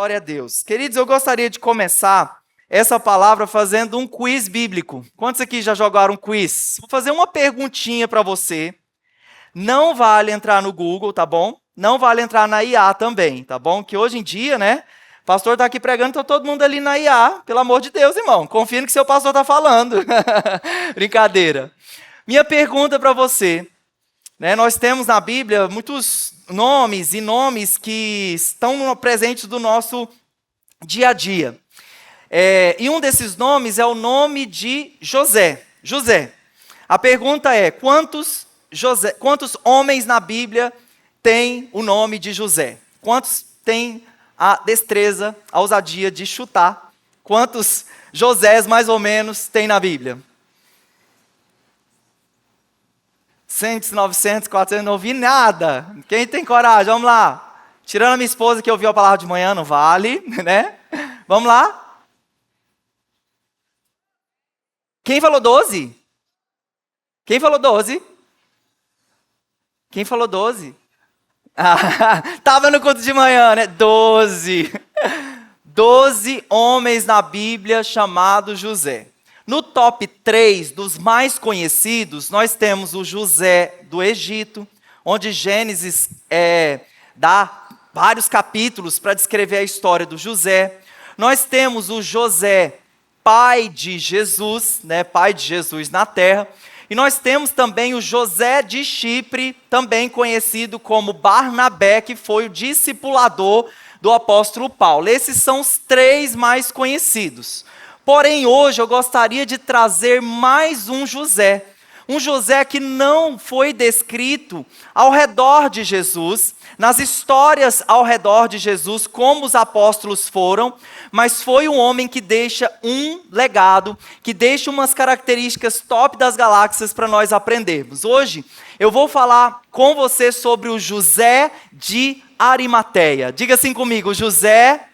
Glória a Deus. Queridos, eu gostaria de começar essa palavra fazendo um quiz bíblico. Quantos aqui já jogaram um quiz? Vou fazer uma perguntinha para você. Não vale entrar no Google, tá bom? Não vale entrar na IA também, tá bom? Que hoje em dia, né? O pastor está aqui pregando, tá todo mundo ali na IA. Pelo amor de Deus, irmão. Confia no que seu pastor está falando. Brincadeira. Minha pergunta para você. Nós temos na Bíblia muitos nomes e nomes que estão presentes do nosso dia a dia. E um desses nomes é o nome de José. José. A pergunta é, quantos homens na Bíblia têm o nome de José? Quantos têm a destreza, a ousadia de chutar? Quantos Josés, mais ou menos, tem na Bíblia? 100, 900, 400, não ouvi nada. Quem tem coragem? Vamos lá. Tirando a minha esposa que ouviu a palavra de manhã, não vale, né? Vamos lá. Quem falou 12? Quem falou 12? Quem falou 12? Estava no culto de manhã, né? 12. 12 homens na Bíblia chamados José. No top 3 dos mais conhecidos, nós temos o José do Egito, onde Gênesis dá vários capítulos para descrever a história do José. Nós temos o José, pai de Jesus, né, pai de Jesus na terra. E nós temos também o José de Chipre, também conhecido como Barnabé, que foi o discipulador do apóstolo Paulo. Esses são os 3 mais conhecidos. Porém, hoje eu gostaria de trazer mais um José que não foi descrito ao redor de Jesus, nas histórias ao redor de Jesus, como os apóstolos foram, mas foi um homem que deixa um legado, que deixa umas características top das galáxias para nós aprendermos. Hoje eu vou falar com você sobre o José de Arimateia. Diga assim comigo, José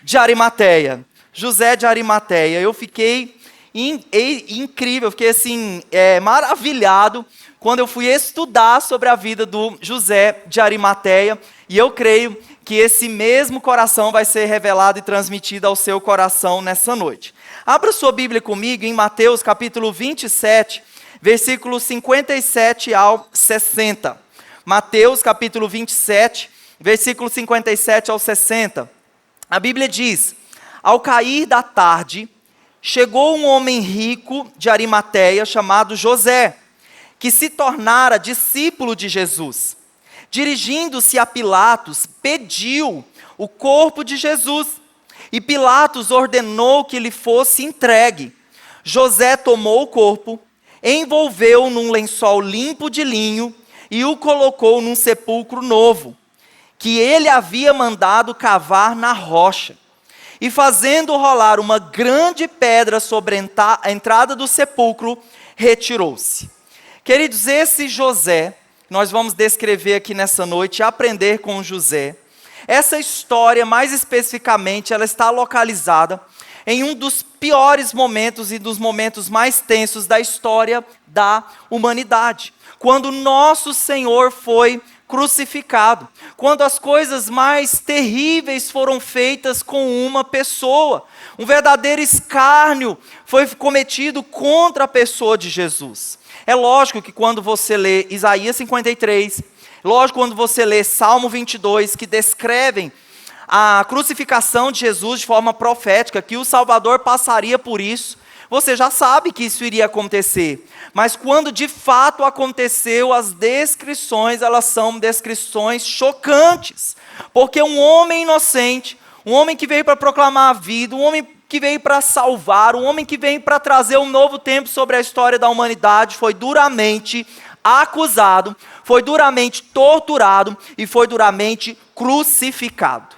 de Arimateia. José de Arimateia. Eu fiquei incrível, fiquei assim, maravilhado quando eu fui estudar sobre a vida do José de Arimateia, e eu creio que esse mesmo coração vai ser revelado e transmitido ao seu coração nessa noite. Abra sua Bíblia comigo em Mateus capítulo 27, versículos 57 ao 60. Mateus capítulo 27, versículos 57 ao 60. A Bíblia diz: ao cair da tarde, chegou um homem rico de Arimateia, chamado José, que se tornara discípulo de Jesus. Dirigindo-se a Pilatos, pediu o corpo de Jesus, e Pilatos ordenou que lhe fosse entregue. José tomou o corpo, envolveu-o num lençol limpo de linho e o colocou num sepulcro novo, que ele havia mandado cavar na rocha. E fazendo rolar uma grande pedra sobre a entrada do sepulcro, retirou-se. Queridos, esse José, nós vamos descrever aqui nessa noite, aprender com José. Essa história, mais especificamente, ela está localizada em um dos piores momentos e dos momentos mais tensos da história da humanidade. Quando nosso Senhor foi crucificado, quando as coisas mais terríveis foram feitas com uma pessoa, um verdadeiro escárnio foi cometido contra a pessoa de Jesus. É lógico que quando você lê Isaías 53, lógico quando você lê Salmo 22, que descrevem a crucificação de Jesus de forma profética, que o Salvador passaria por isso, você já sabe que isso iria acontecer. Mas quando de fato aconteceu, as descrições, elas são descrições chocantes. Porque um homem inocente, um homem que veio para proclamar a vida, um homem que veio para salvar, um homem que veio para trazer um novo tempo sobre a história da humanidade, foi duramente acusado, foi duramente torturado e foi duramente crucificado.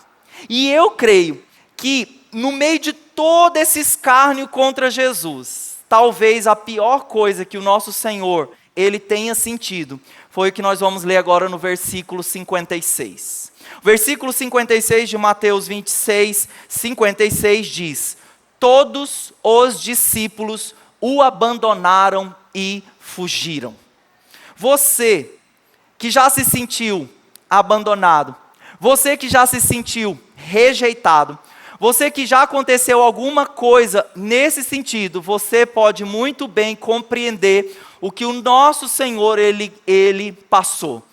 E eu creio que no meio de todo esse escárnio contra Jesus, talvez a pior coisa que o nosso Senhor, ele tenha sentido, foi o que nós vamos ler agora no versículo 56. O versículo 56 de Mateus 26, 56 diz: todos os discípulos o abandonaram e fugiram. Você que já se sentiu abandonado, você que já se sentiu rejeitado. Você que já aconteceu alguma coisa nesse sentido, você pode muito bem compreender o que o nosso Senhor, ele passou.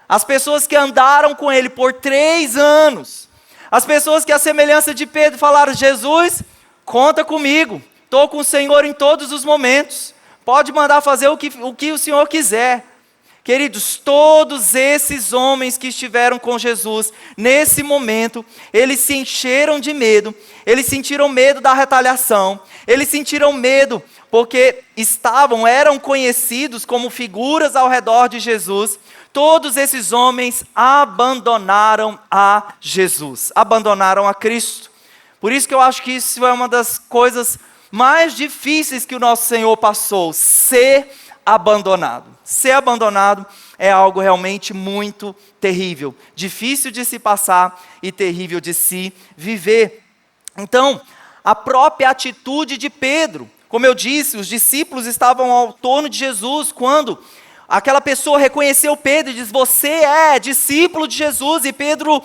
As pessoas que andaram com Ele por 3 anos, as pessoas que, à semelhança de Pedro, falaram: Jesus, conta comigo, estou com o Senhor em todos os momentos, pode mandar fazer o que o Senhor quiser. Queridos, todos esses homens que estiveram com Jesus, nesse momento, eles se encheram de medo, eles sentiram medo da retaliação, eles sentiram medo porque eram conhecidos como figuras ao redor de Jesus. Todos esses homens abandonaram a Jesus, abandonaram a Cristo. Por isso que eu acho que isso é uma das coisas mais difíceis que o nosso Senhor passou, ser abandonado. Ser abandonado é algo realmente muito terrível, difícil de se passar e terrível de se viver. Então, a própria atitude de Pedro, como eu disse, os discípulos estavam ao torno de Jesus quando aquela pessoa reconheceu Pedro e diz: você é discípulo de Jesus. E Pedro,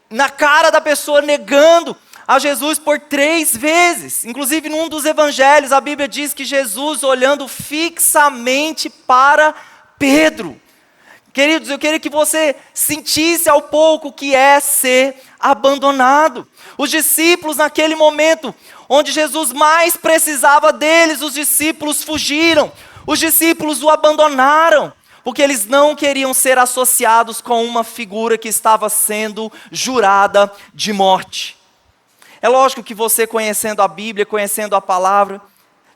na cara da pessoa, negando a Jesus por 3 vezes. Inclusive, num dos evangelhos, a Bíblia diz que Jesus, olhando fixamente para Pedro. Queridos, eu queria que você sentisse ao pouco o que é ser abandonado. Os discípulos, naquele momento, onde Jesus mais precisava deles, os discípulos fugiram. Os discípulos o abandonaram, porque eles não queriam ser associados com uma figura que estava sendo jurada de morte. É lógico que você, conhecendo a Bíblia, conhecendo a palavra,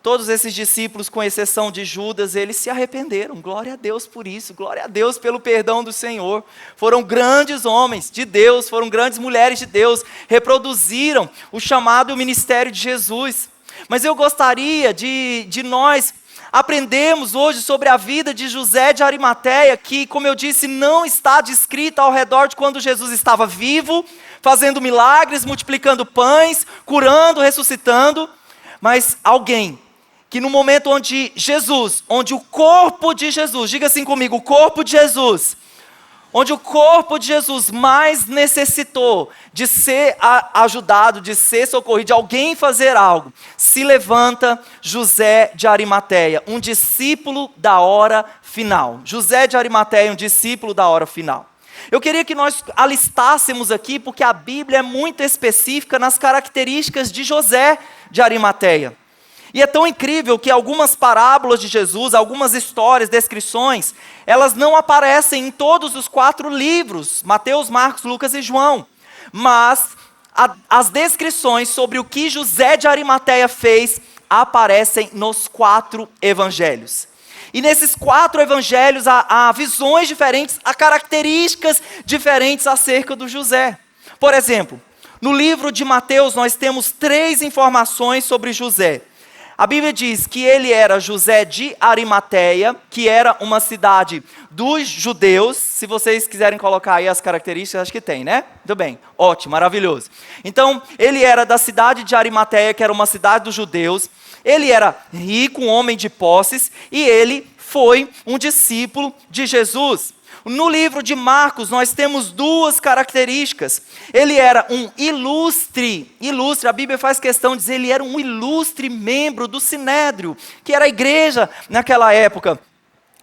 todos esses discípulos, com exceção de Judas, eles se arrependeram. Glória a Deus por isso, glória a Deus pelo perdão do Senhor. Foram grandes homens de Deus, foram grandes mulheres de Deus, reproduziram o chamado e o ministério de Jesus. Mas eu gostaria de nós aprendemos hoje sobre a vida de José de Arimateia, que, como eu disse, não está descrita ao redor de quando Jesus estava vivo, fazendo milagres, multiplicando pães, curando, ressuscitando, mas alguém que no momento onde o corpo de Jesus, diga assim comigo, o corpo de Jesus, onde o corpo de Jesus mais necessitou de ser ajudado, de ser socorrido, de alguém fazer algo, se levanta José de Arimateia, um discípulo da hora final. José de Arimateia, um discípulo da hora final. Eu queria que nós alistássemos aqui, porque a Bíblia é muito específica nas características de José de Arimateia. E é tão incrível que algumas parábolas de Jesus, algumas histórias, descrições, elas não aparecem em todos os 4 livros, Mateus, Marcos, Lucas e João. Mas as descrições sobre o que José de Arimateia fez aparecem nos 4 evangelhos. E nesses 4 evangelhos há visões diferentes, há características diferentes acerca do José. Por exemplo, no livro de Mateus nós temos 3 informações sobre José. A Bíblia diz que ele era José de Arimateia, que era uma cidade dos judeus. Se vocês quiserem colocar aí as características, acho que tem, né? Muito bem, ótimo, maravilhoso. Então, ele era da cidade de Arimateia, que era uma cidade dos judeus. Ele era rico, um homem de posses, e ele foi um discípulo de Jesus. No livro de Marcos, nós temos 2 características. Ele era um ilustre, a Bíblia faz questão de dizer, ele era um ilustre membro do Sinédrio, que era a igreja naquela época.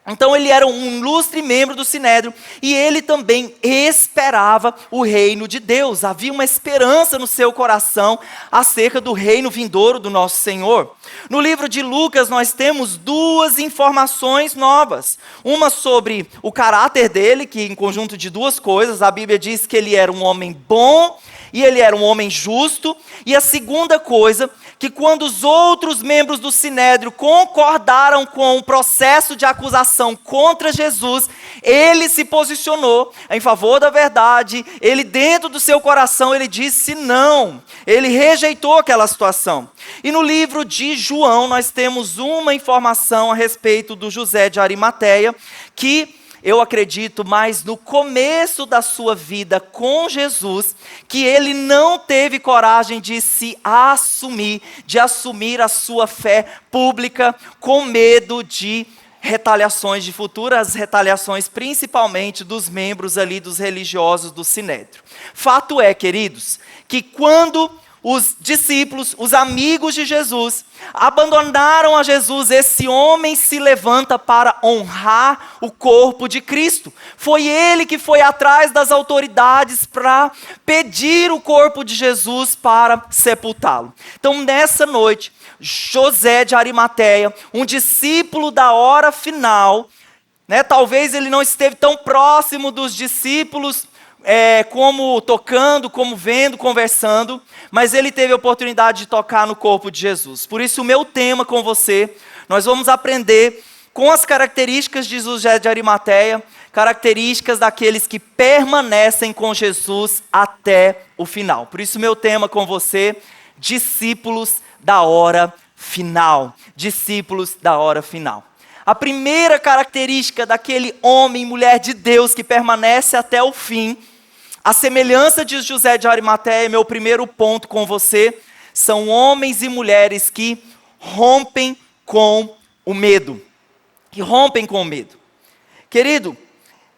Então ele era um ilustre membro do Sinédrio, e ele também esperava o reino de Deus. Havia uma esperança no seu coração acerca do reino vindouro do nosso Senhor. No livro de Lucas nós temos 2 informações novas. Uma sobre o caráter dele, que em conjunto de 2 coisas, a Bíblia diz que ele era um homem bom, e ele era um homem justo. E a segunda coisa, que quando os outros membros do Sinédrio concordaram com o processo de acusação contra Jesus, ele se posicionou em favor da verdade. Ele, dentro do seu coração, ele disse não, ele rejeitou aquela situação. E no livro de João nós temos uma informação a respeito do José de Arimateia, que eu acredito mais no começo da sua vida com Jesus, que ele não teve coragem de se assumir, de assumir a sua fé pública, com medo de retaliações de futuras retaliações, principalmente dos membros ali dos religiosos do Sinédrio. Fato é, queridos, que quando os discípulos, os amigos de Jesus, abandonaram a Jesus, esse homem se levanta para honrar o corpo de Cristo. Foi ele que foi atrás das autoridades para pedir o corpo de Jesus para sepultá-lo. Então, nessa noite, José de Arimateia, um discípulo da hora final, talvez ele não esteve tão próximo dos discípulos, como tocando, como vendo, conversando, mas ele teve a oportunidade de tocar no corpo de Jesus. Por isso o meu tema com você, nós vamos aprender com as características de José de Arimateia, características daqueles que permanecem com Jesus até o final. Por isso o meu tema com você, discípulos da hora final. Discípulos da hora final. A primeira característica daquele homem e mulher de Deus que permanece até o fim, a semelhança de José de Arimateia, meu primeiro ponto com você, são homens e mulheres que rompem com o medo. Que rompem com o medo. Querido,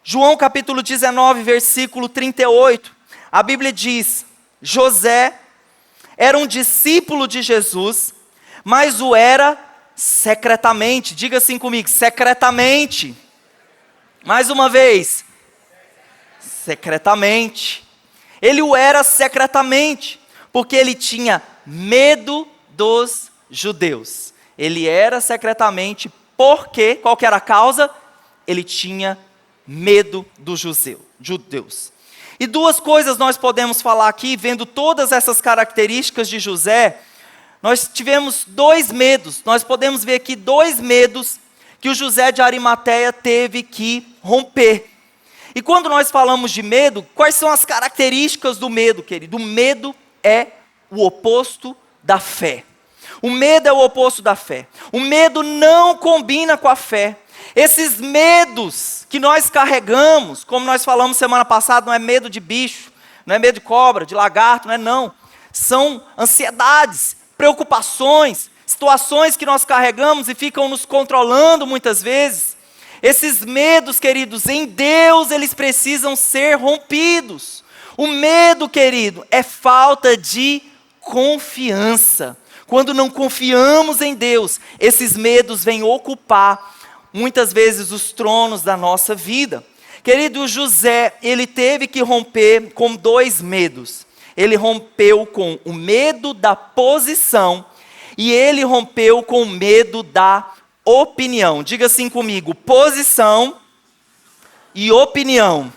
João capítulo 19, versículo 38, a Bíblia diz: José era um discípulo de Jesus, mas o era secretamente. Diga assim comigo, secretamente. Mais uma vez, secretamente. Ele o era secretamente, porque ele tinha medo dos judeus. Ele era secretamente porque, qual que era a causa? Ele tinha medo dos judeus. E duas coisas nós podemos falar aqui, vendo todas essas características de José. Nós tivemos dois medos, nós podemos ver aqui dois medos que o José de Arimateia teve que romper. E quando nós falamos de medo, quais são as características do medo, querido? O medo é o oposto da fé. O medo é o oposto da fé. O medo não combina com a fé. Esses medos que nós carregamos, como nós falamos semana passada, não é medo de bicho, não é medo de cobra, de lagarto, não. São ansiedades, preocupações, situações que nós carregamos e ficam nos controlando muitas vezes. Esses medos, queridos, em Deus eles precisam ser rompidos. O medo, querido, é falta de confiança. Quando não confiamos em Deus, esses medos vêm ocupar muitas vezes os tronos da nossa vida. Querido, José, ele teve que romper com dois medos. Ele rompeu com o medo da posição e ele rompeu com o medo da opinião. Diga assim comigo, posição e opinião.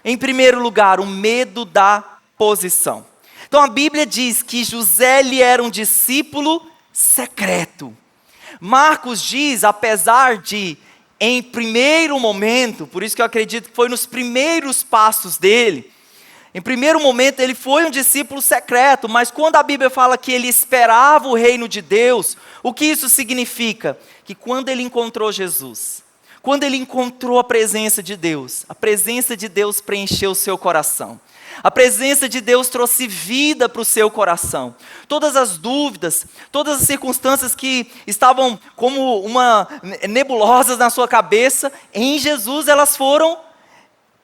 Em primeiro lugar, o medo da posição. Então a Bíblia diz que José ele era um discípulo secreto. Marcos diz, apesar de, em primeiro momento, por isso que eu acredito que foi nos primeiros passos dele, em primeiro momento ele foi um discípulo secreto, mas quando a Bíblia fala que ele esperava o reino de Deus, o que isso significa? Que quando ele encontrou Jesus, quando ele encontrou a presença de Deus preencheu o seu coração. A presença de Deus trouxe vida para o seu coração. Todas as dúvidas, todas as circunstâncias que estavam como uma nebulosas na sua cabeça, em Jesus elas foram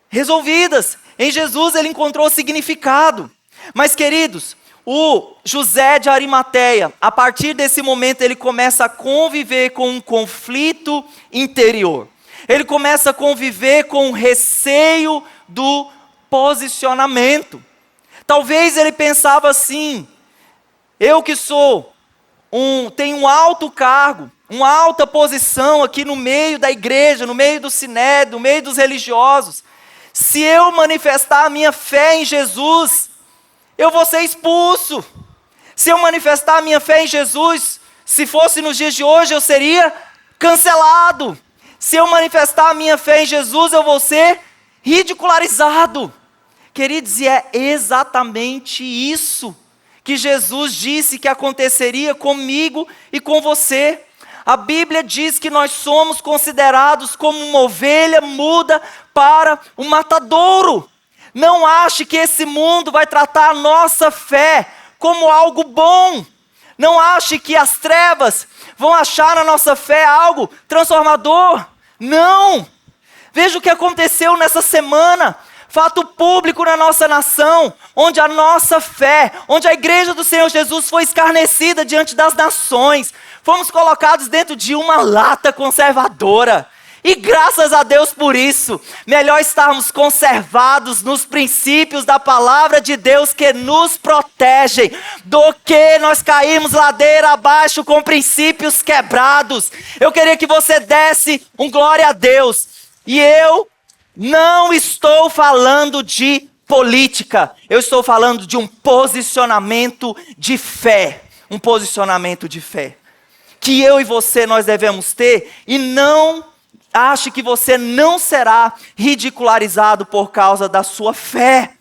resolvidas. Em Jesus ele encontrou significado. Mas queridos, o José de Arimateia, a partir desse momento ele começa a conviver com um conflito interior. Ele começa a conviver com o receio do posicionamento. Talvez ele pensava assim: eu que tenho um alto cargo, uma alta posição aqui no meio da igreja, no meio do sinédrio, no meio dos religiosos. Se eu manifestar a minha fé em Jesus, eu vou ser expulso. Se eu manifestar a minha fé em Jesus, se fosse nos dias de hoje, eu seria cancelado. Se eu manifestar a minha fé em Jesus, eu vou ser ridicularizado. Queridos, e é exatamente isso que Jesus disse que aconteceria comigo e com você. A Bíblia diz que nós somos considerados como uma ovelha muda para um matadouro. Não ache que esse mundo vai tratar a nossa fé como algo bom. Não ache que as trevas vão achar na nossa fé algo transformador. Não! Veja o que aconteceu nessa semana. Fato público na nossa nação, onde a nossa fé, onde a igreja do Senhor Jesus foi escarnecida diante das nações. Fomos colocados dentro de uma lata conservadora. E graças a Deus por isso, melhor estarmos conservados nos princípios da palavra de Deus que nos protegem, do que nós cairmos ladeira abaixo com princípios quebrados. Eu queria que você desse um glória a Deus. E eu não estou falando de política, eu estou falando de um posicionamento de fé. Um posicionamento de fé. Que eu e você nós devemos ter, e não ache que você não será ridicularizado por causa da sua fé.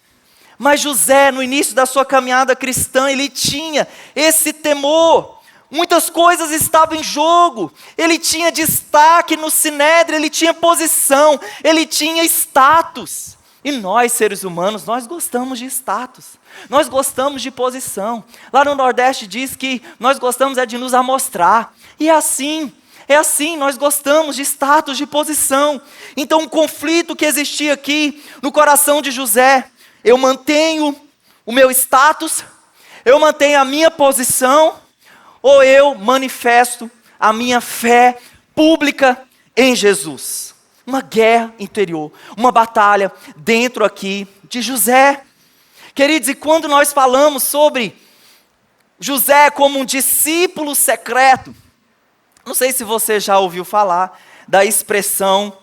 Mas José, no início da sua caminhada cristã, ele tinha esse temor. Muitas coisas estavam em jogo. Ele tinha destaque no sinédrio, ele tinha posição, ele tinha status. E nós, seres humanos, nós gostamos de status. Nós gostamos de posição. Lá no Nordeste diz que nós gostamos de nos amostrar. E é assim, nós gostamos de status, de posição. Então, um conflito que existia aqui no coração de José: eu mantenho o meu status, eu mantenho a minha posição, ou eu manifesto a minha fé pública em Jesus. Uma guerra interior, uma batalha dentro aqui de José. Queridos, e quando nós falamos sobre José como um discípulo secreto, não sei se você já ouviu falar da expressão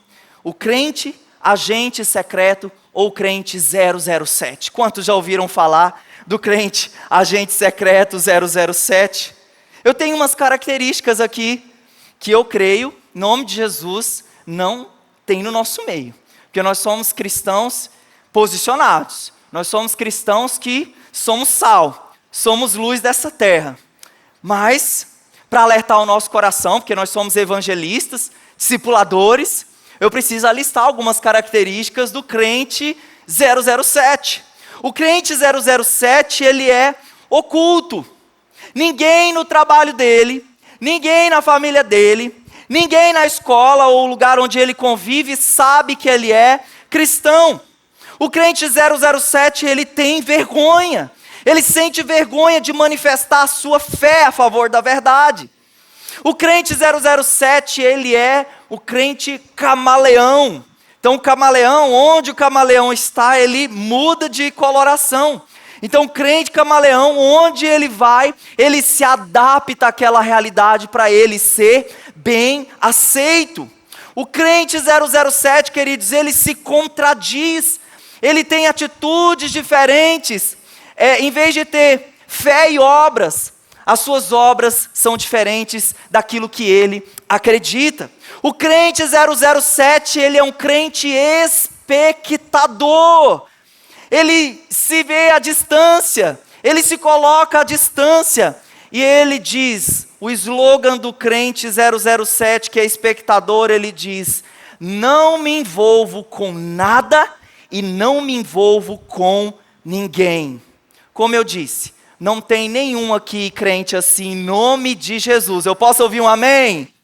o crente agente secreto ou crente 007. Quantos já ouviram falar do crente agente secreto 007? Eu tenho umas características aqui que eu creio, em nome de Jesus, não tem no nosso meio. Porque nós somos cristãos posicionados. Nós somos cristãos que somos sal, somos luz dessa terra. Mas, para alertar o nosso coração, porque nós somos evangelistas, discipuladores, eu preciso alistar algumas características do crente 007. O crente 007, ele é oculto. Ninguém no trabalho dele, ninguém na família dele, ninguém na escola ou lugar onde ele convive sabe que ele é cristão. O crente 007, ele tem vergonha. Ele sente vergonha de manifestar a sua fé a favor da verdade. O crente 007, ele é o crente camaleão. Então o camaleão, onde o camaleão está, ele muda de coloração. Então o crente camaleão, onde ele vai, ele se adapta àquela realidade para ele ser bem aceito. O crente 007, queridos, ele se contradiz. Ele tem atitudes diferentes. Em vez de ter fé e obras, as suas obras são diferentes daquilo que ele acredita. O crente 007, ele é um crente espectador. Ele se vê à distância, ele se coloca à distância. E ele diz, o slogan do crente 007, que é espectador, ele diz: não me envolvo com nada e não me envolvo com ninguém. Como eu disse, não tem nenhum aqui crente assim, em nome de Jesus. Eu posso ouvir um amém?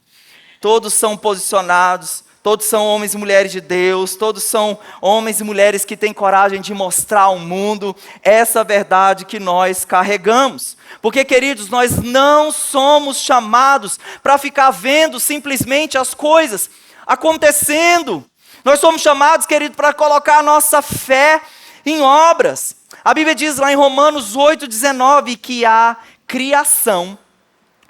Todos são posicionados, todos são homens e mulheres de Deus, todos são homens e mulheres que têm coragem de mostrar ao mundo essa verdade que nós carregamos. Porque, queridos, nós não somos chamados para ficar vendo simplesmente as coisas acontecendo. Nós somos chamados, querido, para colocar a nossa fé em obras. A Bíblia diz lá em Romanos 8,19 que a criação,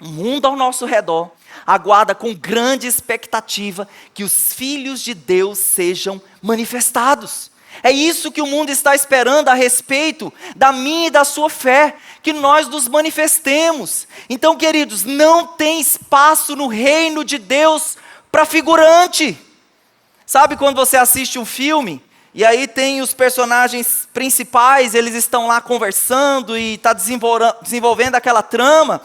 o mundo ao nosso redor, aguarda com grande expectativa que os filhos de Deus sejam manifestados. É isso que o mundo está esperando a respeito da minha e da sua fé, que nós nos manifestemos. Então, queridos, não tem espaço no reino de Deus para figurante. Sabe quando você assiste um filme, e aí tem os personagens principais, eles estão lá conversando e está desenvolvendo aquela trama,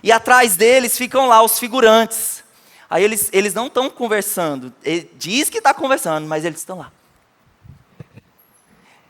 e atrás deles ficam lá os figurantes. Aí eles não estão conversando, ele diz que está conversando, mas eles estão lá.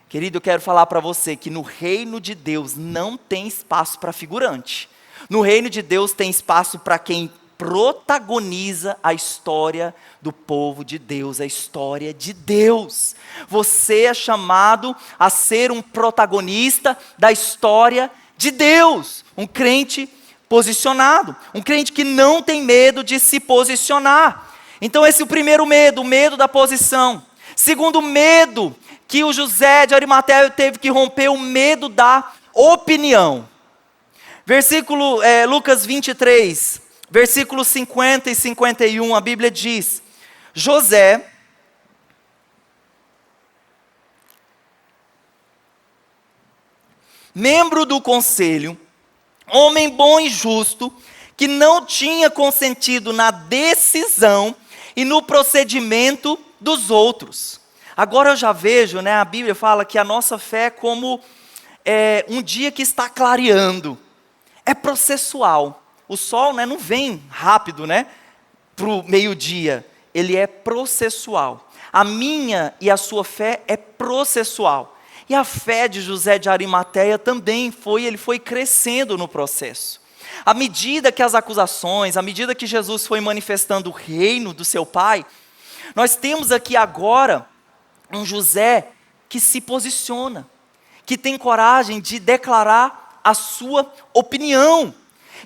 Querido, eu quero falar para você que no reino de Deus não tem espaço para figurante. No reino de Deus tem espaço para quem protagoniza a história do povo de Deus, a história de Deus. Você é chamado a ser um protagonista da história de Deus, um crente posicionado, um crente que não tem medo de se posicionar. Então esse é o primeiro medo, o medo da posição. Segundo medo que o José de Arimateia teve que romper, o medo da opinião. Lucas 23, versículos 50 e 51, a Bíblia diz: José, membro do conselho, homem bom e justo, que não tinha consentido na decisão e no procedimento dos outros. Agora eu já vejo, a Bíblia fala que a nossa fé é como um dia que está clareando. É processual. O sol não vem rápido para o meio-dia. Ele é processual. A minha e a sua fé é processual. E a fé de José de Arimateia também ele foi crescendo no processo. À medida que as acusações, à medida que Jesus foi manifestando o reino do seu Pai, nós temos aqui agora um José que se posiciona, que tem coragem de declarar a sua opinião.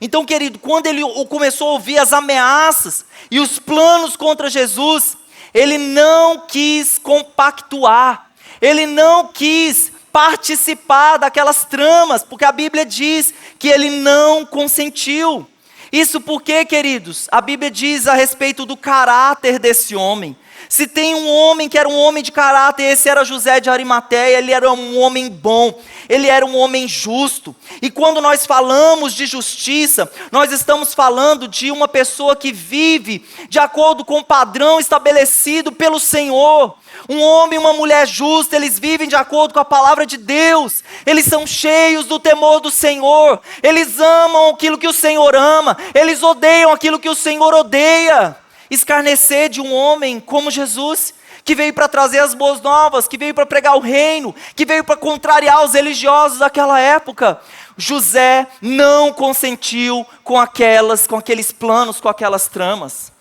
Então, querido, quando ele começou a ouvir as ameaças e os planos contra Jesus, ele não quis compactuar, ele não quis participar daquelas tramas, porque a Bíblia diz que ele não consentiu. Isso porque, queridos, a Bíblia diz a respeito do caráter desse homem. Se tem um homem que era um homem de caráter, esse era José de Arimateia. Ele era um homem bom, ele era um homem justo. E quando nós falamos de justiça, nós estamos falando de uma pessoa que vive de acordo com o padrão estabelecido pelo Senhor. Um homem e uma mulher justa, eles vivem de acordo com a palavra de Deus. Eles são cheios do temor do Senhor. Eles amam aquilo que o Senhor ama. Eles odeiam aquilo que o Senhor odeia. Escarnecer de um homem como Jesus, que veio para trazer as boas novas, que veio para pregar o reino, que veio para contrariar os religiosos daquela época. José não consentiu com aqueles planos, com aquelas tramas.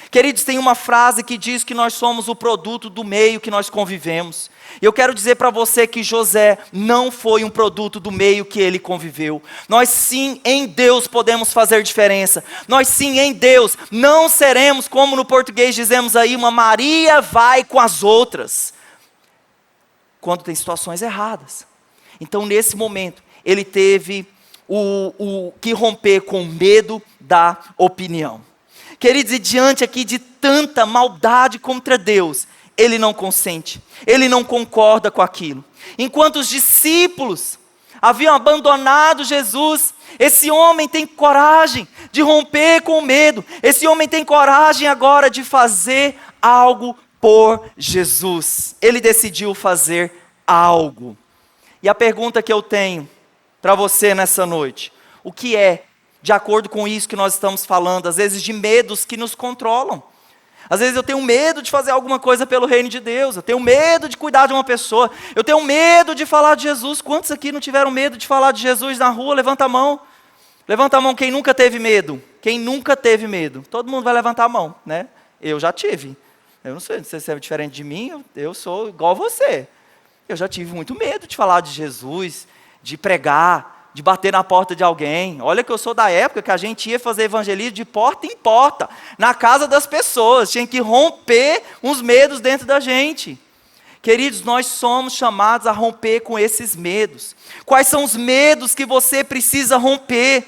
Queridos, tem uma frase que diz que nós somos o produto do meio que nós convivemos. E eu quero dizer para você que José não foi um produto do meio que ele conviveu. Nós sim, em Deus, podemos fazer diferença. Nós sim, em Deus, não seremos, como no português dizemos aí, uma Maria vai com as outras. Quando tem situações erradas. Então, nesse momento, ele teve o que romper com o medo da opinião. Queridos, e diante aqui de tanta maldade contra Deus, ele não consente, ele não concorda com aquilo. Enquanto os discípulos haviam abandonado Jesus, esse homem tem coragem de romper com o medo, esse homem tem coragem agora de fazer algo por Jesus. Ele decidiu fazer algo. E a pergunta que eu tenho para você nessa noite, o que é, de acordo com isso que nós estamos falando, às vezes de medos que nos controlam? Às vezes eu tenho medo de fazer alguma coisa pelo reino de Deus, eu tenho medo de cuidar de uma pessoa, eu tenho medo de falar de Jesus. Quantos aqui não tiveram medo de falar de Jesus na rua? Levanta a mão. Levanta a mão quem nunca teve medo. Quem nunca teve medo? Todo mundo vai levantar a mão, né? Eu já tive. Eu não sei se você é diferente de mim, eu sou igual a você. Eu já tive muito medo de falar de Jesus, de pregar, de bater na porta de alguém. Olha que eu sou da época que a gente ia fazer evangelismo de porta em porta, na casa das pessoas, tinha que romper uns medos dentro da gente. Queridos, nós somos chamados a romper com esses medos. Quais são os medos que você precisa romper?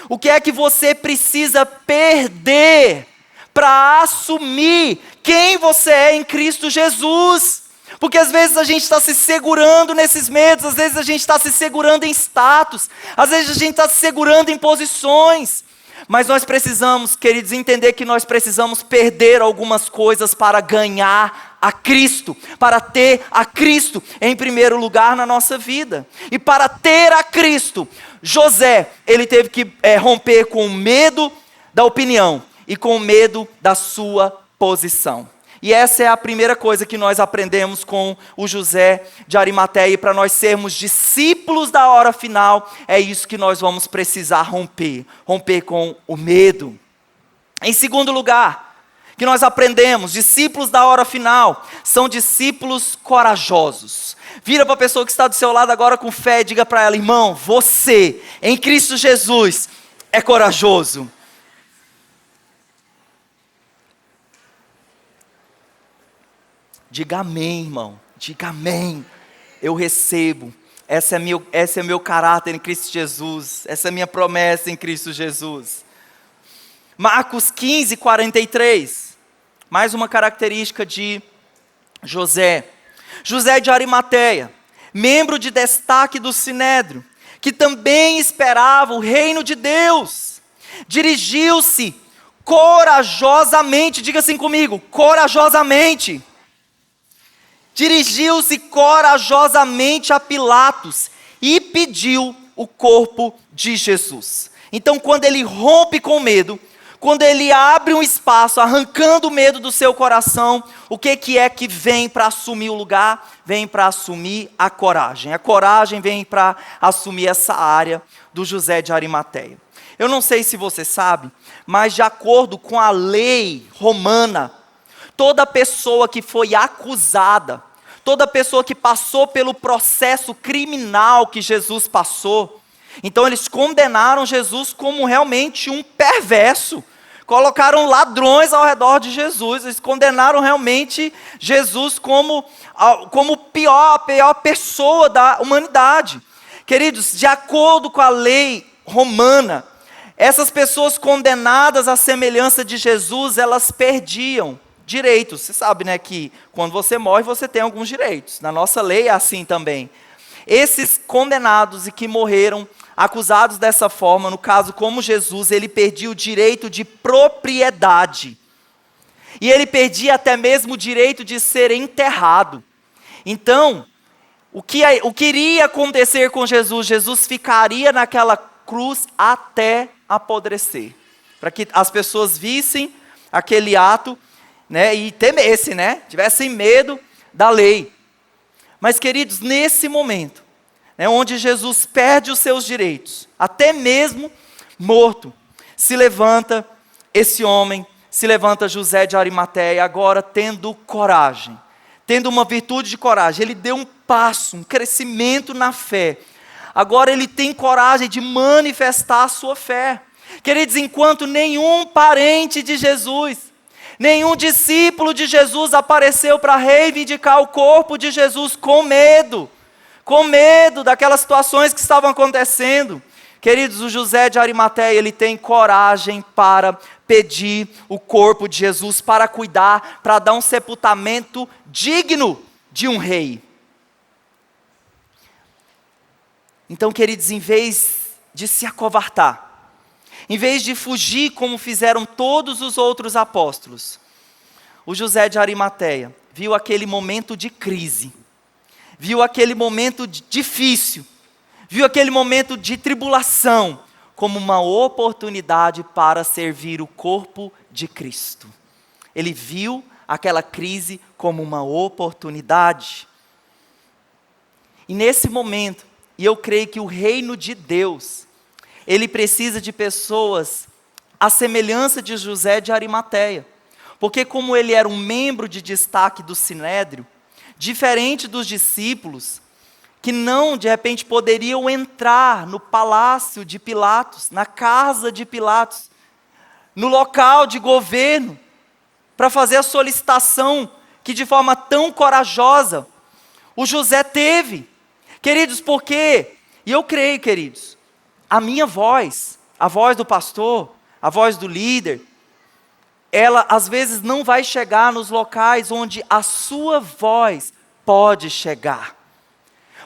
O que é que você precisa perder para assumir quem você é em Cristo Jesus? Porque às vezes a gente está se segurando nesses medos, às vezes a gente está se segurando em status, às vezes a gente está se segurando em posições. Mas nós precisamos, queridos, entender que nós precisamos perder algumas coisas para ganhar a Cristo, para ter a Cristo em primeiro lugar na nossa vida. E para ter a Cristo, José, ele teve que romper com o medo da opinião e com o medo da sua posição. E essa é a primeira coisa que nós aprendemos com o José de Arimateia. E para nós sermos discípulos da hora final, é isso que nós vamos precisar romper. Romper com o medo. Em segundo lugar, que nós aprendemos, discípulos da hora final são discípulos corajosos. Vira para a pessoa que está do seu lado agora com fé e diga para ela: irmão, você, em Cristo Jesus, é corajoso. Diga amém, irmão. Diga amém. Eu recebo. Esse é meu caráter em Cristo Jesus. Essa é minha promessa em Cristo Jesus. Marcos 15, 43. Mais uma característica de José. José de Arimateia, membro de destaque do Sinédrio, que também esperava o reino de Deus, dirigiu-se corajosamente, diga assim comigo, corajosamente. Dirigiu-se corajosamente a Pilatos e pediu o corpo de Jesus. Então, quando ele rompe com medo, quando ele abre um espaço, arrancando o medo do seu coração, o que é que vem para assumir o lugar? Vem para assumir a coragem. A coragem vem para assumir essa área do José de Arimateia. Eu não sei se você sabe, mas de acordo com a lei romana, toda pessoa que foi acusada, toda pessoa que passou pelo processo criminal que Jesus passou, então eles condenaram Jesus como realmente um perverso. Colocaram ladrões ao redor de Jesus. Eles condenaram realmente Jesus como a pior pessoa da humanidade. Queridos, de acordo com a lei romana, essas pessoas condenadas à semelhança de Jesus, elas perdiam direitos. Você sabe, né, que quando você morre, você tem alguns direitos. Na nossa lei é assim também. Esses condenados e que morreram acusados dessa forma, no caso como Jesus, ele perdia o direito de propriedade. E ele perdia até mesmo o direito de ser enterrado. Então, o que iria acontecer com Jesus? Jesus ficaria naquela cruz até apodrecer. Para que as pessoas vissem aquele ato, né, e temessem, né, tivessem medo da lei. Mas, queridos, nesse momento, onde Jesus perde os seus direitos, até mesmo morto, se levanta esse homem, se levanta José de Arimateia, agora tendo coragem, tendo uma virtude de coragem. Ele deu um passo, um crescimento na fé. Agora ele tem coragem de manifestar a sua fé. Queridos, enquanto nenhum parente de Jesus, nenhum discípulo de Jesus apareceu para reivindicar o corpo de Jesus com medo daquelas situações que estavam acontecendo. Queridos, o José de Arimateia, ele tem coragem para pedir o corpo de Jesus, para cuidar, para dar um sepultamento digno de um rei. Então, queridos, em vez de se acovardar, em vez de fugir como fizeram todos os outros apóstolos, o José de Arimateia viu aquele momento de crise, viu aquele momento difícil, viu aquele momento de tribulação como uma oportunidade para servir o corpo de Cristo. Ele viu aquela crise como uma oportunidade. E nesse momento, e eu creio que o reino de Deus, ele precisa de pessoas à semelhança de José de Arimateia. Porque como ele era um membro de destaque do Sinédrio, diferente dos discípulos, que não, de repente, poderiam entrar no palácio de Pilatos, na casa de Pilatos, no local de governo, para fazer a solicitação que de forma tão corajosa o José teve. Queridos, por quê? E eu creio, queridos, a minha voz, a voz do pastor, a voz do líder, ela às vezes não vai chegar nos locais onde a sua voz pode chegar.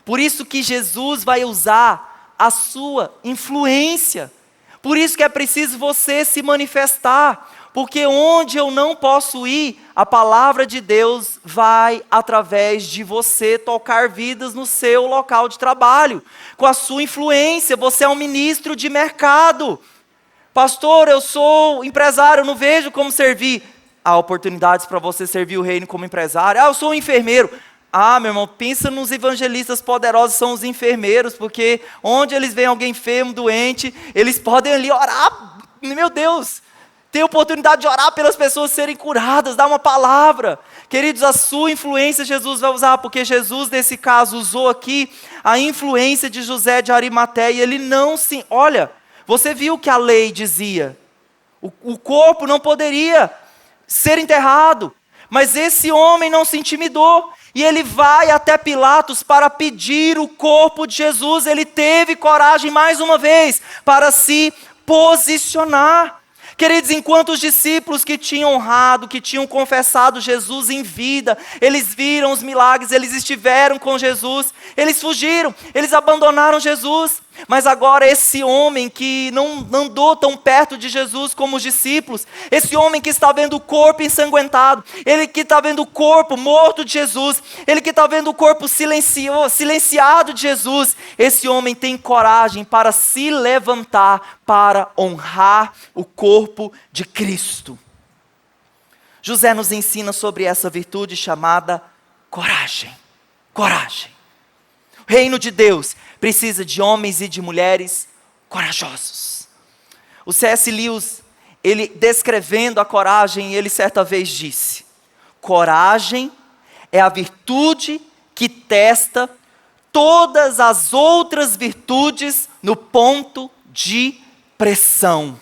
Por isso que Jesus vai usar a sua influência. Por isso que é preciso você se manifestar. Porque onde eu não posso ir, a palavra de Deus vai, através de você, tocar vidas no seu local de trabalho. Com a sua influência, você é um ministro de mercado. Pastor, eu sou empresário, eu não vejo como servir. Há oportunidades para você servir o reino como empresário. Eu sou um enfermeiro. Meu irmão, pensa nos evangelistas poderosos, são os enfermeiros, porque onde eles veem alguém enfermo, doente, eles podem ali orar. Meu Deus, tem oportunidade de orar pelas pessoas serem curadas, dar uma palavra. Queridos, a sua influência Jesus vai usar, porque Jesus, nesse caso, usou aqui a influência de José de Arimateia, e ele não se... Olha, você viu que a lei dizia, o corpo não poderia ser enterrado, mas esse homem não se intimidou, e ele vai até Pilatos para pedir o corpo de Jesus. Ele teve coragem mais uma vez para se posicionar. Queridos, enquanto os discípulos que tinham honrado, que tinham confessado Jesus em vida, eles viram os milagres, eles estiveram com Jesus, eles fugiram, eles abandonaram Jesus. Mas agora esse homem que não andou tão perto de Jesus como os discípulos, esse homem que está vendo o corpo ensanguentado, ele que está vendo o corpo morto de Jesus, ele que está vendo o corpo silenciado de Jesus, esse homem tem coragem para se levantar para honrar o corpo de Cristo. José nos ensina sobre essa virtude chamada coragem. Coragem. O reino de Deus precisa de homens e de mulheres corajosos. O C.S. Lewis, ele descrevendo a coragem, ele certa vez disse: coragem é a virtude que testa todas as outras virtudes no ponto de pressão.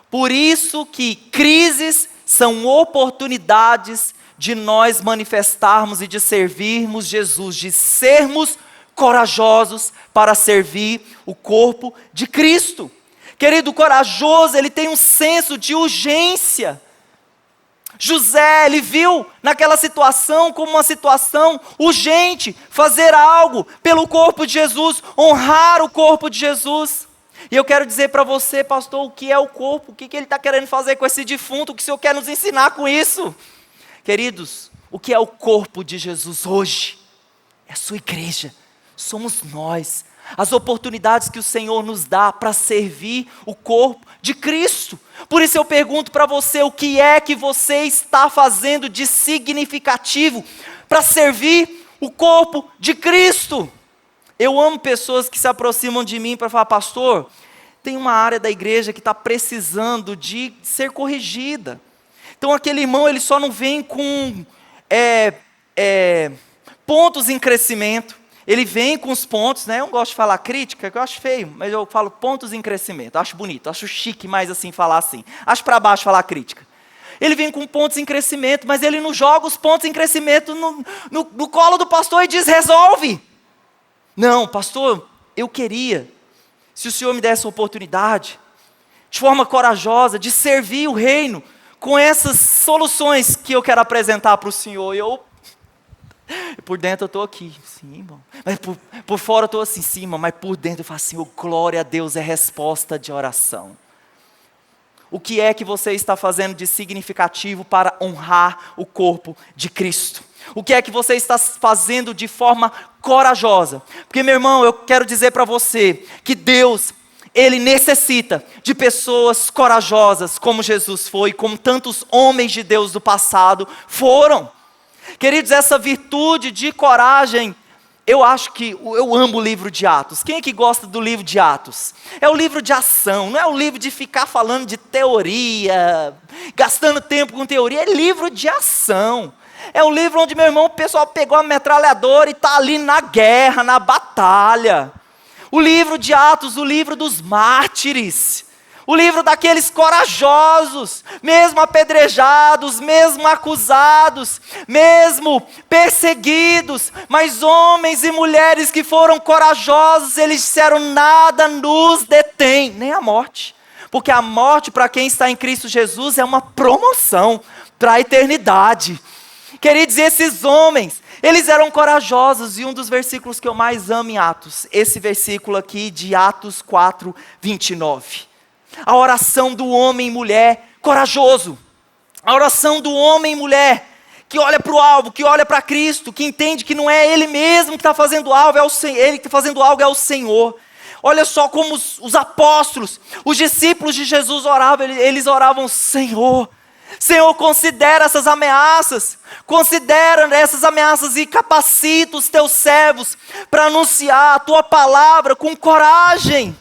Por isso que crises são oportunidades de nós manifestarmos e de servirmos Jesus, de sermos corajosos para servir o corpo de Cristo. Querido, o corajoso, ele tem um senso de urgência. José, ele viu naquela situação como uma situação urgente, fazer algo pelo corpo de Jesus, honrar o corpo de Jesus. E eu quero dizer para você, pastor, o que é o corpo? O que ele está querendo fazer com esse defunto? O que o Senhor quer nos ensinar com isso? Queridos, o que é o corpo de Jesus hoje? É a sua igreja. Somos nós, as oportunidades que o Senhor nos dá para servir o corpo de Cristo. Por isso eu pergunto para você, o que é que você está fazendo de significativo para servir o corpo de Cristo? Eu amo pessoas que se aproximam de mim para falar: pastor, tem uma área da igreja que está precisando de ser corrigida. Então aquele irmão, ele só não vem com pontos em crescimento. Ele vem com os pontos, né? Eu não gosto de falar crítica, que eu acho feio, mas eu falo pontos em crescimento. Eu acho bonito, acho chique mais assim falar assim. Acho para baixo falar crítica. Ele vem com pontos em crescimento, mas ele não joga os pontos em crescimento no colo do pastor e diz: resolve. Não, pastor, eu queria, se o Senhor me desse a oportunidade, de forma corajosa, de servir o reino, com essas soluções que eu quero apresentar para o Senhor. E por dentro eu estou aqui, sim, irmão. Mas por fora eu estou assim, sim, irmão. Mas por dentro eu falo assim: oh, glória a Deus, é resposta de oração. O que é que você está fazendo de significativo para honrar o corpo de Cristo? O que é que você está fazendo de forma corajosa? Porque, meu irmão, eu quero dizer para você que Deus, Ele necessita de pessoas corajosas, como Jesus foi, como tantos homens de Deus do passado foram. Queridos, essa virtude de coragem, eu amo o livro de Atos. Quem é que gosta do livro de Atos? É o livro de ação, não é o livro de ficar falando de teoria, gastando tempo com teoria, é livro de ação. É o livro onde, meu irmão, o pessoal pegou a metralhadora e está ali na guerra, na batalha. O livro de Atos, o livro dos mártires. O livro daqueles corajosos, mesmo apedrejados, mesmo acusados, mesmo perseguidos, mas homens e mulheres que foram corajosos, eles disseram: nada nos detém, nem a morte. Porque a morte, para quem está em Cristo Jesus, é uma promoção para a eternidade. Queridos, esses homens, eles eram corajosos, e um dos versículos que eu mais amo em Atos, esse versículo aqui de Atos 4, 29. A oração do homem e mulher corajoso. A oração do homem e mulher que olha para o alvo, que olha para Cristo, que entende que não é ele mesmo que está fazendo algo, ele que está fazendo algo é o Senhor. Olha só como os apóstolos, os discípulos de Jesus oravam, eles oravam: Senhor, Senhor, considera essas ameaças e capacita os teus servos para anunciar a tua palavra com coragem.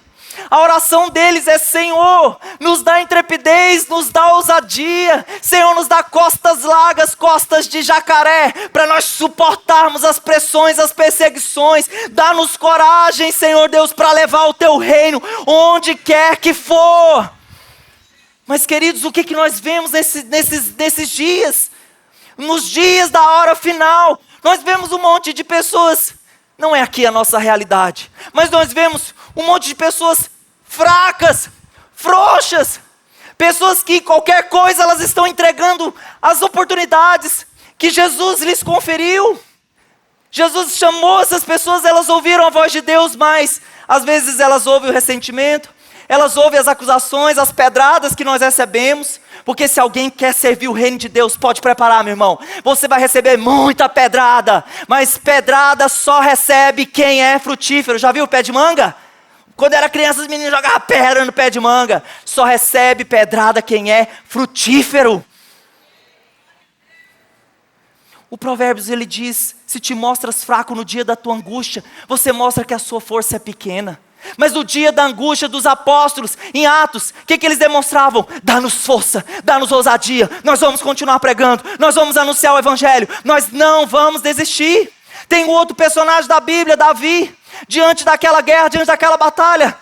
A oração deles é: Senhor, nos dá intrepidez, nos dá ousadia. Senhor, nos dá costas largas, costas de jacaré, para nós suportarmos as pressões, as perseguições. Dá-nos coragem, Senhor Deus, para levar o teu reino onde quer que for. Mas, queridos, o que nós vemos nesses dias? Nos dias da hora final, nós vemos um monte de pessoas, não é aqui a nossa realidade, mas nós vemos um monte de pessoas fracas, frouxas, pessoas que qualquer coisa elas estão entregando as oportunidades que Jesus lhes conferiu. Jesus chamou essas pessoas, elas ouviram a voz de Deus, mas às vezes elas ouvem o ressentimento, elas ouvem as acusações, as pedradas que nós recebemos. Porque se alguém quer servir o reino de Deus, pode preparar, meu irmão. Você vai receber muita pedrada, mas pedrada só recebe quem é frutífero. Já viu o pé de manga? Quando era criança, os meninos jogavam pedra no pé de manga. Só recebe pedrada quem é frutífero. O Provérbios, ele diz: se te mostras fraco no dia da tua angústia, você mostra que a sua força é pequena. Mas no dia da angústia dos apóstolos, em Atos, o que eles demonstravam? Dá-nos força, dá-nos ousadia, nós vamos continuar pregando, nós vamos anunciar o evangelho, nós não vamos desistir. Tem um outro personagem da Bíblia, Davi, diante daquela guerra, diante daquela batalha,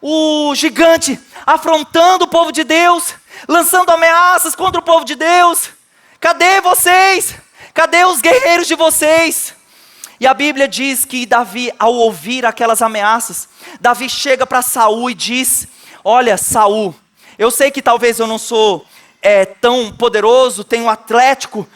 o gigante afrontando o povo de Deus, lançando ameaças contra o povo de Deus. Cadê vocês? Cadê os guerreiros de vocês? E a Bíblia diz que Davi, ao ouvir aquelas ameaças, Davi chega para Saul e diz: olha, Saul, eu sei que talvez eu não sou tão poderoso, tenho um atlético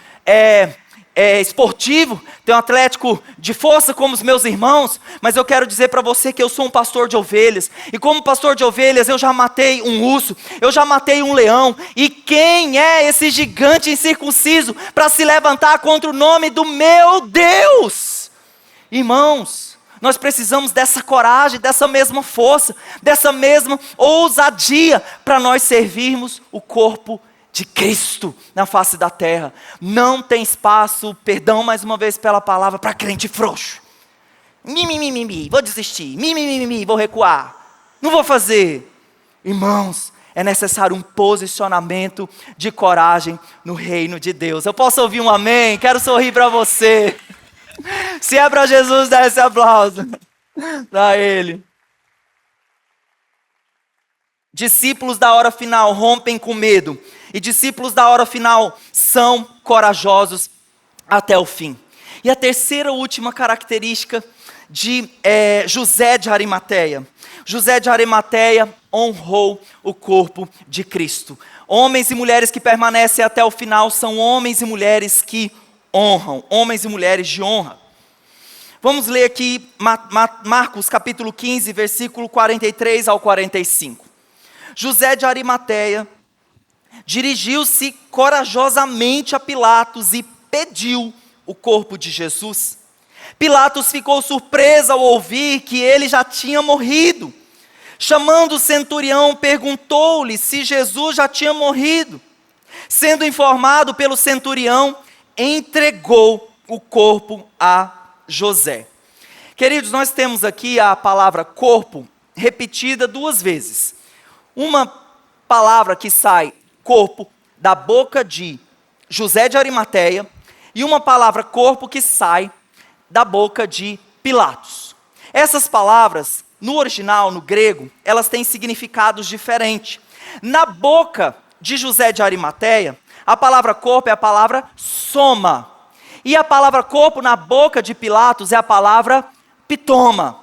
esportivo, tenho um atlético de força como os meus irmãos, mas eu quero dizer para você que eu sou um pastor de ovelhas, e como pastor de ovelhas eu já matei um urso, eu já matei um leão, e quem é esse gigante incircunciso para se levantar contra o nome do meu Deus? Irmãos, nós precisamos dessa coragem, dessa mesma força, dessa mesma ousadia para nós servirmos o corpo de Cristo na face da terra. Não tem espaço, perdão mais uma vez pela palavra, para crente frouxo. Vou desistir, vou recuar, não vou fazer. Irmãos, é necessário um posicionamento de coragem no reino de Deus. Eu posso ouvir um amém? Quero sorrir para você. Se é para Jesus, dá esse aplauso. Dá ele. Discípulos da hora final rompem com medo. E discípulos da hora final são corajosos até o fim. E a terceira e última característica de José de Arimateia. José de Arimateia honrou o corpo de Cristo. Homens e mulheres que permanecem até o final são homens e mulheres que honram, homens e mulheres de honra. Vamos ler aqui Marcos capítulo 15, versículo 43 ao 45. José de Arimateia dirigiu-se corajosamente a Pilatos e pediu o corpo de Jesus. Pilatos ficou surpreso ao ouvir que ele já tinha morrido. Chamando o centurião, perguntou-lhe se Jesus já tinha morrido. Sendo informado pelo centurião, entregou o corpo a José. Queridos, nós temos aqui a palavra corpo repetida duas vezes. Uma palavra que sai, corpo, da boca de José de Arimateia, e uma palavra corpo que sai da boca de Pilatos. Essas palavras, no original, no grego, elas têm significados diferentes. Na boca de José de Arimateia, a palavra corpo é a palavra soma. E a palavra corpo na boca de Pilatos é a palavra pitoma.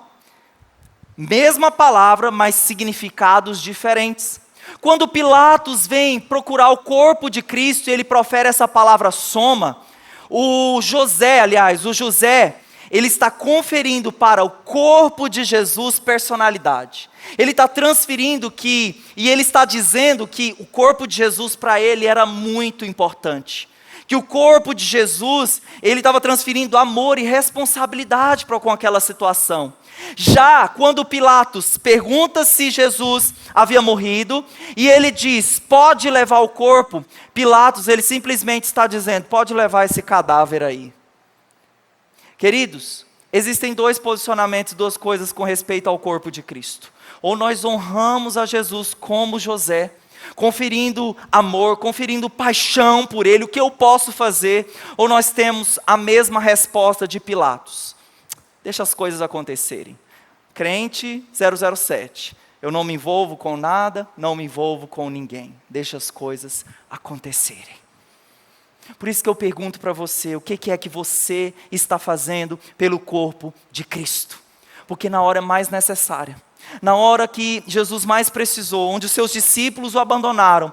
Mesma palavra, mas significados diferentes. Quando Pilatos vem procurar o corpo de Cristo e ele profere essa palavra soma, o José, ele está conferindo para o corpo de Jesus personalidade. Ele está transferindo e ele está dizendo que o corpo de Jesus para ele era muito importante. que o corpo de Jesus, ele estava transferindo amor e responsabilidade para com aquela situação. Já quando Pilatos pergunta se Jesus havia morrido, e ele diz, pode levar o corpo, Pilatos, ele simplesmente está dizendo, pode levar esse cadáver aí. Queridos, existem dois posicionamentos, duas coisas com respeito ao corpo de Cristo. Ou nós honramos a Jesus como José, conferindo amor, conferindo paixão por Ele, o que eu posso fazer, ou nós temos a mesma resposta de Pilatos. Deixa as coisas acontecerem. Crente 007, eu não me envolvo com nada, não me envolvo com ninguém. Deixa as coisas acontecerem. Por isso que eu pergunto para você, o que é que você está fazendo pelo corpo de Cristo? Porque na hora mais necessária, na hora que Jesus mais precisou, onde os seus discípulos o abandonaram,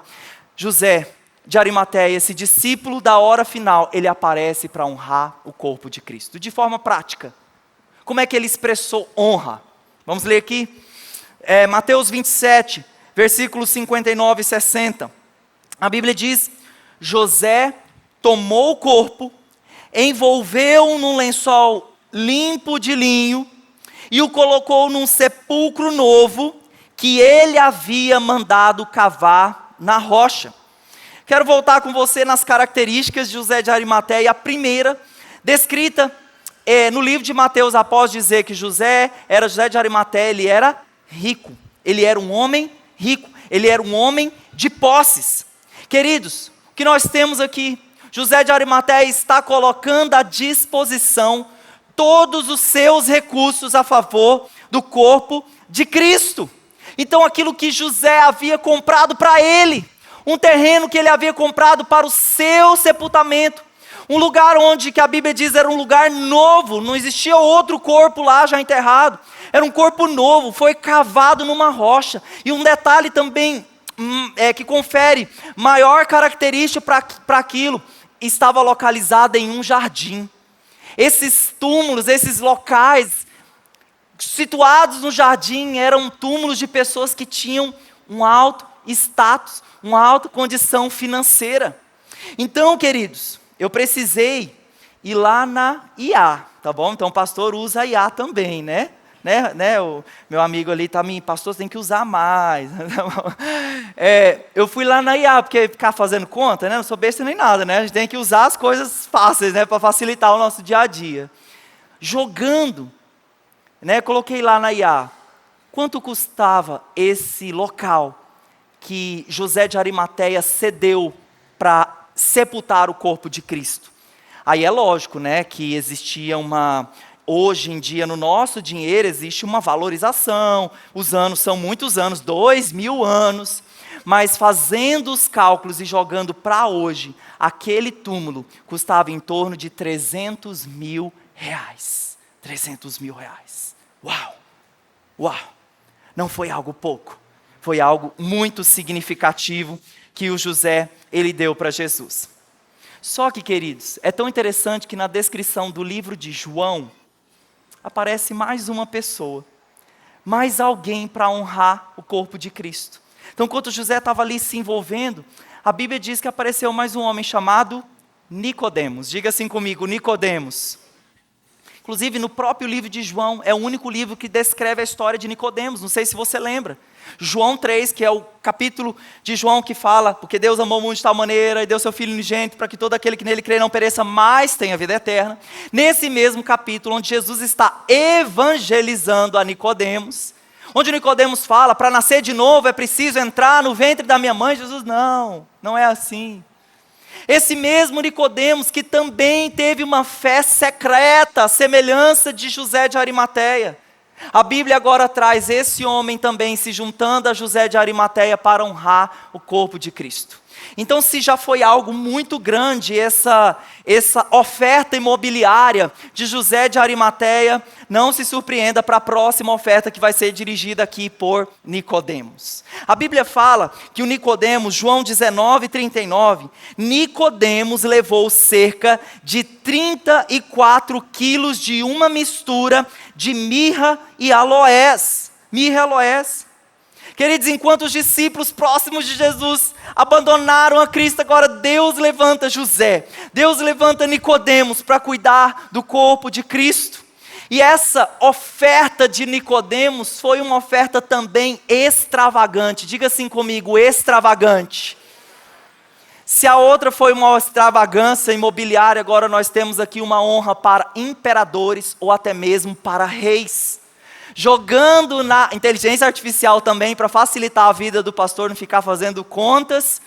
José de Arimateia, esse discípulo da hora final, ele aparece para honrar o corpo de Cristo, de forma prática. Como é que ele expressou honra? Vamos ler aqui, Mateus 27, versículos 59 e 60. A Bíblia diz, José tomou o corpo, envolveu-o num lençol limpo de linho, e o colocou num sepulcro novo, que ele havia mandado cavar na rocha. Quero voltar com você nas características de José de Arimateia. A primeira, descrita no livro de Mateus, após dizer que José de Arimateia, ele era rico. Ele era um homem rico. Ele era um homem de posses. Queridos, o que nós temos aqui? José de Arimateia está colocando à disposição todos os seus recursos a favor do corpo de Cristo. Então aquilo que José havia comprado para ele, um terreno que ele havia comprado para o seu sepultamento, um lugar onde, que a Bíblia diz, era um lugar novo, não existia outro corpo lá já enterrado, era um corpo novo, foi cavado numa rocha. E um detalhe também que confere maior característica para aquilo, estava localizado em um jardim. Esses túmulos, esses locais situados no jardim eram túmulos de pessoas que tinham um alto status, uma alta condição financeira. Então, queridos, eu precisei ir lá na IA, tá bom? Então o pastor usa a IA também, né? O meu amigo ali está me, pastor, você tem que usar mais. Eu fui lá na IA, porque ficar fazendo conta, né? Não sou besta nem nada, né? A gente tem que usar as coisas fáceis, né? Para facilitar o nosso dia a dia. Jogando, né? Coloquei lá na IA, quanto custava esse local que José de Arimateia cedeu para sepultar o corpo de Cristo? Aí é lógico, né? Que existia hoje em dia, no nosso dinheiro, existe uma valorização, os anos são muitos anos, 2000 anos, mas fazendo os cálculos e jogando para hoje, aquele túmulo custava em torno de 300 mil reais. 300 mil reais. Uau! Uau! Não foi algo pouco, foi algo muito significativo que o José, ele deu para Jesus. Só que, queridos, é tão interessante que na descrição do livro de João, aparece mais uma pessoa, mais alguém para honrar o corpo de Cristo. Então, enquanto José estava ali se envolvendo, a Bíblia diz que apareceu mais um homem chamado Nicodemos. Diga assim comigo, Nicodemos. Inclusive, no próprio livro de João, é o único livro que descreve a história de Nicodemos. Não sei se você lembra. João 3, que é o capítulo de João que fala, porque Deus amou o mundo de tal maneira, e deu seu Filho unigênito, para que todo aquele que nele crê não pereça, mas tenha vida eterna. Nesse mesmo capítulo, onde Jesus está evangelizando a Nicodemos, onde Nicodemos fala, para nascer de novo é preciso entrar no ventre da minha mãe. Jesus, não é assim. Esse mesmo Nicodemos que também teve uma fé secreta, a semelhança de José de Arimateia. A Bíblia agora traz esse homem também se juntando a José de Arimateia para honrar o corpo de Cristo. Então, se já foi algo muito grande essa oferta imobiliária de José de Arimateia, não se surpreenda para a próxima oferta que vai ser dirigida aqui por Nicodemos. A Bíblia fala que o Nicodemos, João 19:39, Nicodemos levou cerca de 34 quilos de uma mistura de mirra e aloés. Mirra e aloés. Queridos, enquanto os discípulos próximos de Jesus abandonaram a Cristo, agora Deus levanta José, Deus levanta Nicodemos para cuidar do corpo de Cristo. E essa oferta de Nicodemos foi uma oferta também extravagante. Diga assim comigo, extravagante. Se a outra foi uma extravagância imobiliária, agora nós temos aqui uma honra para imperadores ou até mesmo para reis. Jogando na inteligência artificial também, para facilitar a vida do pastor, não ficar fazendo contas.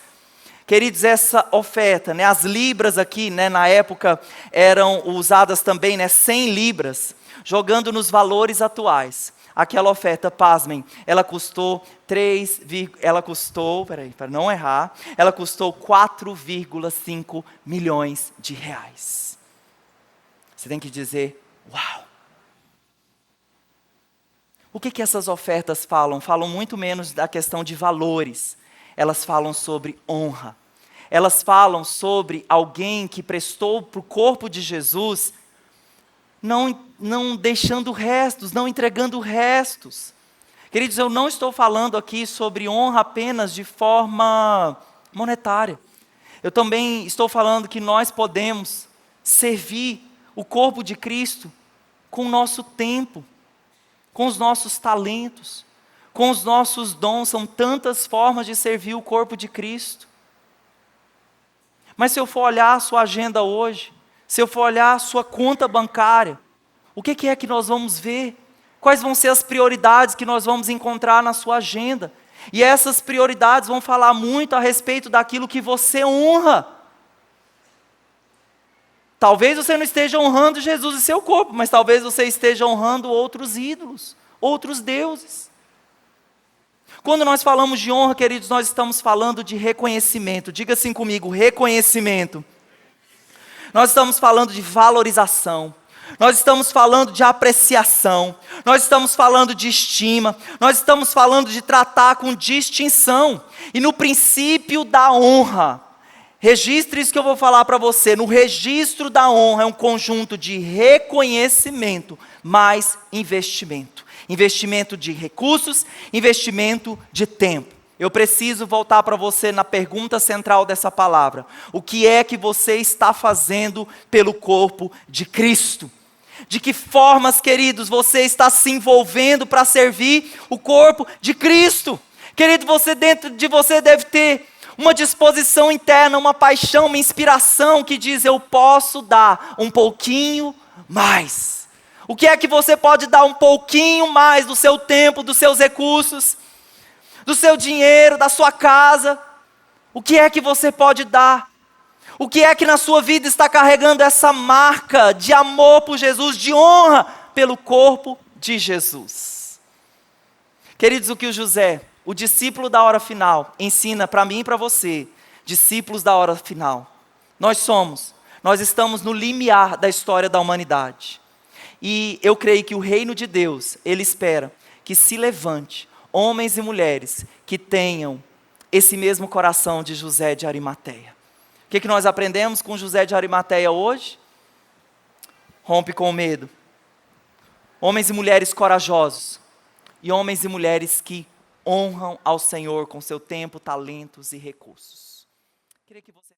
Queridos, essa oferta, as libras aqui, na época, eram usadas também, 100 libras. Jogando nos valores atuais, aquela oferta, pasmem, ela custou 4,5 milhões de reais. Você tem que dizer, uau! O que essas ofertas falam? Falam muito menos da questão de valores. Elas falam sobre honra. Elas falam sobre alguém que prestou para o corpo de Jesus, não deixando restos, não entregando restos. Queridos, eu não estou falando aqui sobre honra apenas de forma monetária. Eu também estou falando que nós podemos servir o corpo de Cristo com o nosso tempo, com os nossos talentos, com os nossos dons. São tantas formas de servir o corpo de Cristo. Mas se eu for olhar a sua agenda hoje, se eu for olhar a sua conta bancária, o que é que nós vamos ver? Quais vão ser as prioridades que nós vamos encontrar na sua agenda? E essas prioridades vão falar muito a respeito daquilo que você honra. Talvez você não esteja honrando Jesus e seu corpo, mas talvez você esteja honrando outros ídolos, outros deuses. Quando nós falamos de honra, queridos, nós estamos falando de reconhecimento. Diga assim comigo, reconhecimento. Nós estamos falando de valorização. Nós estamos falando de apreciação. Nós estamos falando de estima. Nós estamos falando de tratar com distinção. E no princípio da honra, registre isso que eu vou falar para você. No registro da honra é um conjunto de reconhecimento mais investimento. Investimento de recursos, investimento de tempo. Eu preciso voltar para você na pergunta central dessa palavra. O que é que você está fazendo pelo corpo de Cristo? De que formas, queridos, você está se envolvendo para servir o corpo de Cristo? Querido, você dentro de você deve ter uma disposição interna, uma paixão, uma inspiração que diz, eu posso dar um pouquinho mais. O que é que você pode dar um pouquinho mais do seu tempo, dos seus recursos, do seu dinheiro, da sua casa? O que é que você pode dar? O que é que na sua vida está carregando essa marca de amor por Jesus, de honra pelo corpo de Jesus? Queridos, o que o José, o discípulo da hora final, ensina para mim e para você, discípulos da hora final. Nós estamos no limiar da história da humanidade. E eu creio que o reino de Deus, Ele espera que se levante homens e mulheres que tenham esse mesmo coração de José de Arimateia. O que nós aprendemos com José de Arimateia hoje? Rompe com o medo. Homens e mulheres corajosos. E homens e mulheres que honram ao Senhor com seu tempo, talentos e recursos. Queria que você